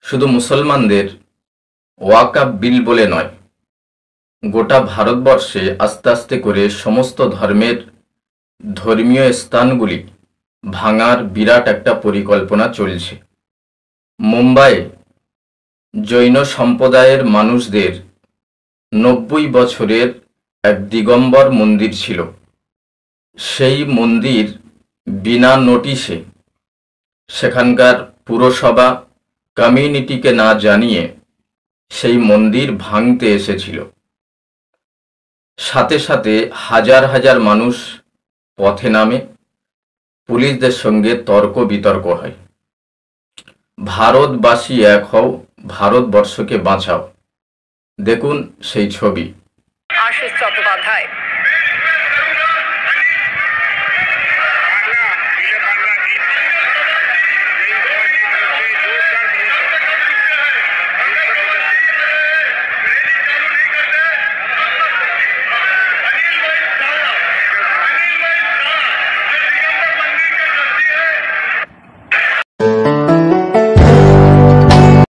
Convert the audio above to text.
শুধু মুসলমানদের ওয়াকফ বিল বলে নয়, গোটা ভারতবর্ষে আস্তে আস্তে করে সমস্ত ধর্মের ধর্মীয় স্থানগুলি ভাঙার বিরাট একটা পরিকল্পনা চলছে। মুম্বাইয়ে জৈন সম্প্রদায়ের মানুষদের 90 বছরের এক দিগম্বর মন্দির ছিল। সেই মন্দির বিনা নোটিশে সেখানকার পুরসভা কমিউনিটিকে না জানিয়ে সেই মন্দির ভাঙতে এসেছিল। সাথে সাথে হাজার হাজার মানুষ পথে নামে, পুলিশদের সঙ্গে তর্ক বিতর্ক হয়। ভারতবাসী এক হও, ভারতবর্ষকে বাঁচাও। দেখুন সেই ছবি।